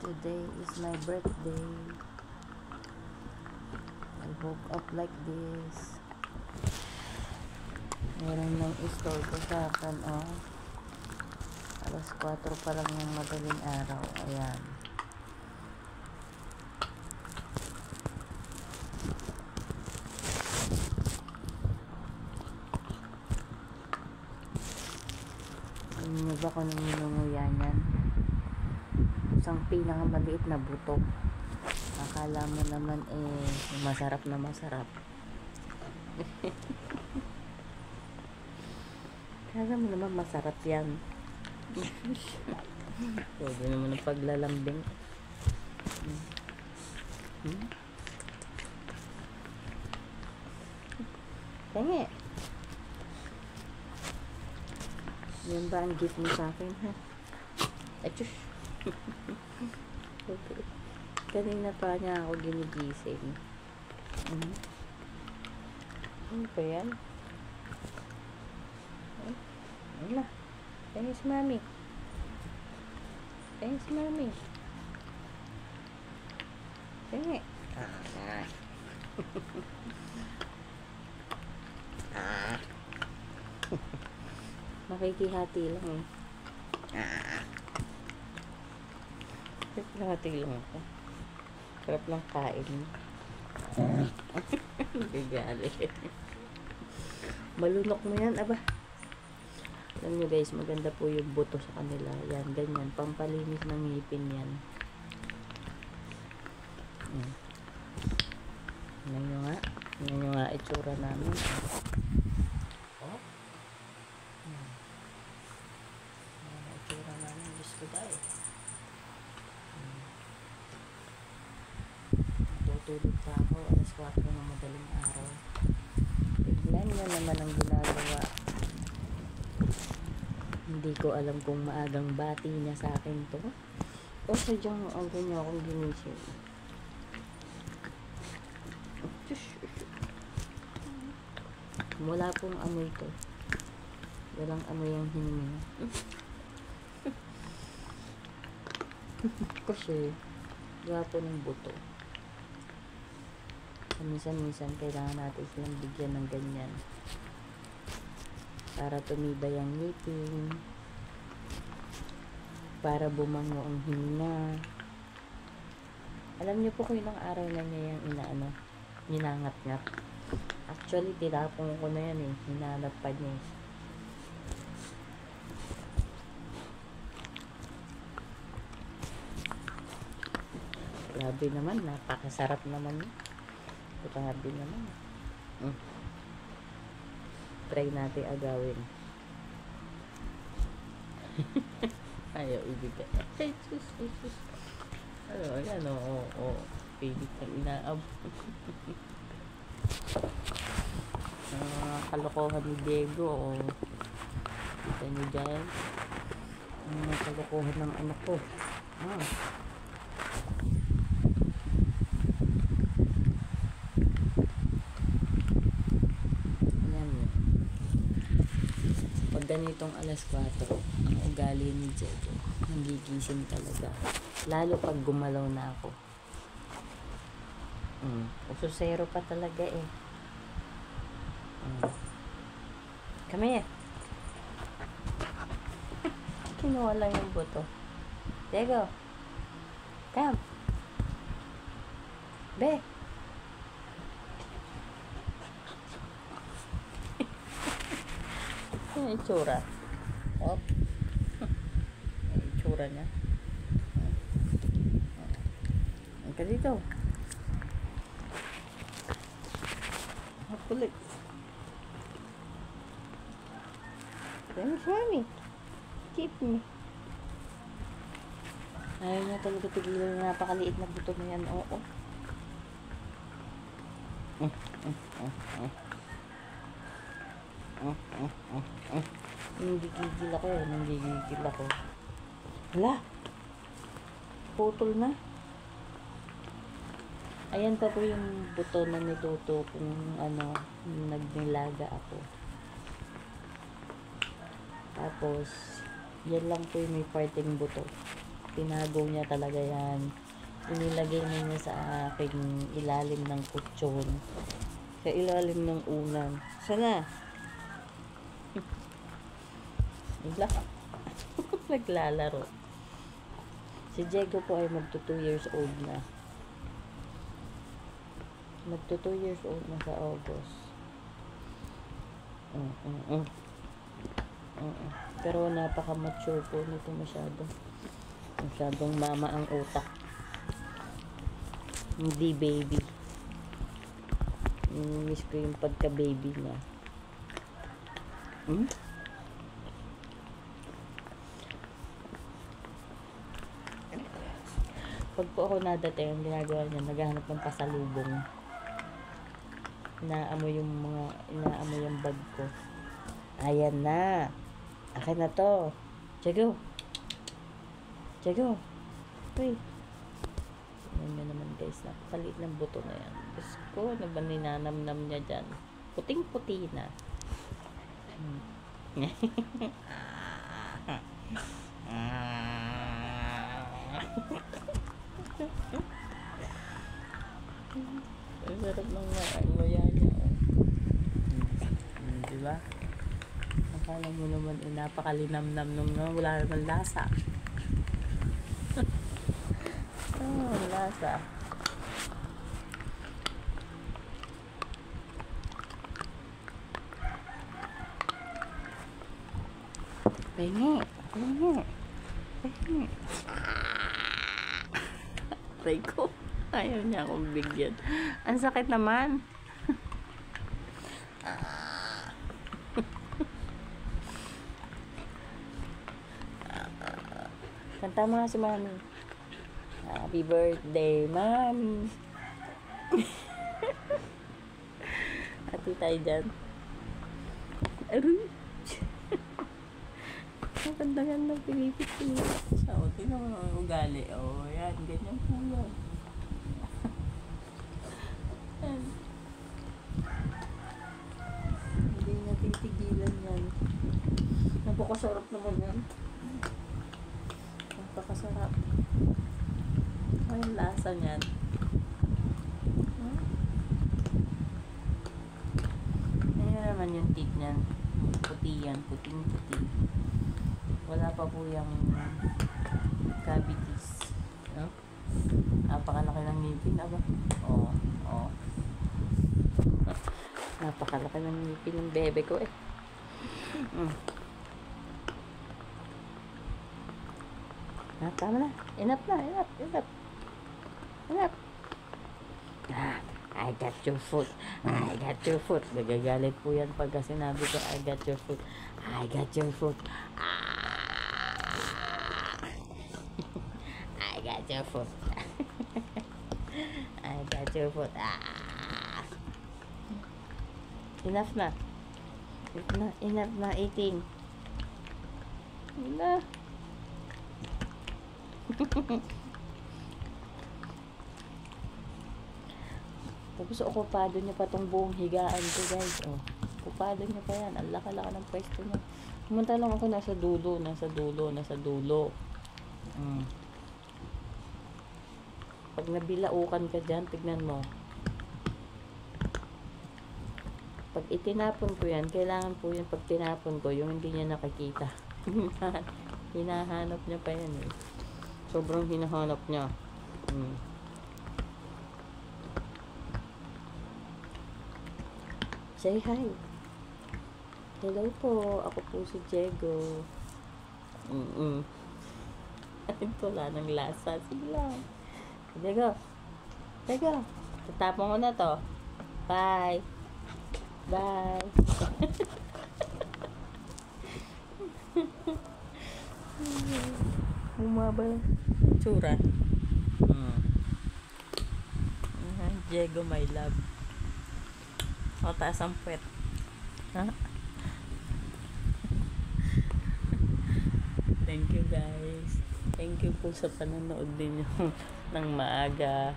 Today is my birthday. I woke up like this. Meron ng store ko sa akin, oh. Alas 4 pa lang ng madaling araw. Ayan. Alam niyo ba kung anong minunguya niyan? Isang pinakamaliit na buto. Akala mo naman masarap na masarap. Akala mo naman masarap yan. Pwede naman ang paglalambing. Tangi. Yan ba ang gift mo sa akin, ha? Achus. Okay. Kanina pa niya ako ginigising. Ano ba yan? Ano na? Thanks, mami. Thanks, mami. Thanks. Makikihati lang eh. Makikihati lang ako. Sarap ng kain. Gagali. Malunok mo yan, aba. Alam nyo guys, maganda po yung buto sa kanila. Yan, ganyan. Pampalinis ng ngipin yan. Yan nyo nga. Yan nyo nga itsura namin. Oh. Yan itsura namin. Diyos ko tayo. Tutulog pa ako. Alas 4 ng madaling araw. Tignan nyo naman ang ginagawa. Hindi ko alam kung maagang bati niya sa akin to. O sadyang ang ganyan akong ginising. Wala pong amoy to. Walang amoy ang hininga. Kasi gapo ng buto. Minsan-minsan kailangan natin silang bigyan ng ganyan. Para tumibay ang ngipin, para bumango ang hininga. Alam niyo po kung ilang araw na niya yung ninangat-ngat. Actually, tinapong ko na yan eh. Hinanap pa niya eh. Grabe naman, napakasarap naman yun. Grabe naman. Try natin agawin. Ayaw ibigay. Ay, sus. Ano, yan o. Pilit ng inaab. Kalokohan ni Diego o. Kita nyo dyan. Kalokohan ng anak ko. Ganitong alas 4 ang ugali ni Diego, nagigising talaga, lalo pag gumalaw na ako. Ususero pa talaga eh. Come here. Kinuha lang yung buto. Diego, come. Be. Yung itsura. Oh. Yung itsura niya. Ang ka dito. Makulit. Thanks, mami. Keep me. Ayaw niya talaga tigilan na napakaliit na buto na yan. Oo. Nanggigigil ako eh. Nanggigigil ako. Hala! Putol na. Ayan pa po yung buto na niluto kung nagnilaga ako. Tapos, yan lang po yung may parting buto. tinago niya talaga yan. Inilagay niya sa aking ilalim ng kutsyon. Sa ilalim ng unan. Sana? Naglalaro. Si Diego po ay magto 2 years old na. Magto 2 years old na sa August. Pero napaka-mature po nito masyado. Masyadong mama ang utak. Hindi baby. Miss ko yung pagka-baby niya. Pag po ako nadating, ang ginagawa niya, naghahanap ng pasalubong. Inaamoy yung bag ko. Ayan na. Akin na to. Diego. Uy. Tingnan nyo naman guys, napakaliit ng buto na yan. Diyos ko, ano ba ninanamnam niya dyan? Puting-puti na. Ang sarap ng nguya niya. Diba? Akala mo naman napakalinamnam nung wala naman lasa. Lasa. Pengi. Aray ko. Ayaw niya akong bigyan. Ang sakit naman. Kanta mo nga si Mami. Happy birthday, Mami. Hati tayo dyan. Aray. Ang ganda-ganda pinipit-pinipit siya. O, tingnan mo ang ugali. O, yan. Ganyan po yan. Hindi na titigilan yan. Napakasarap naman yan. Napakasarap. Ay, yung lasa niyan. Ayan naman yung teeth niyan. Puti yan. Puting-puti. Wala pa po yung cavities. No? Napakalaki ng ngipin. Aba? Oo. Napakalaki ng ngipin ng bebe ko eh. Tama na. Enough na. I got your foot. Nagagalit po yan pagka sinabi ko, I got your foot. I got your foot. I got your foot. I got your foot. Enough na. Enough na eating. Enough. Tapos okupado niya pa tong buong higaan ko guys. Okupado niya pa yan. Ang laka-laka ng pwesto niya. Pumunta lang ako nasa dulo. Pag nabilaukan ka dyan, tignan mo. Pag itinapon ko yan, kailangan po yun pag tinapon ko, yung hindi niya nakikita. Hinahanap niya pa yan eh. Sobrang hinahanap niya. Say hi. Hello po. Ako po si Diego. Ito wala ng lasa. Sige lang. Diego. Tatapon ko na to. Bye. Humaba lang. Tsura. Diego, my love. O, taas ang puwet. Thank you guys. Thank you po sa panonood ninyo ng maaga.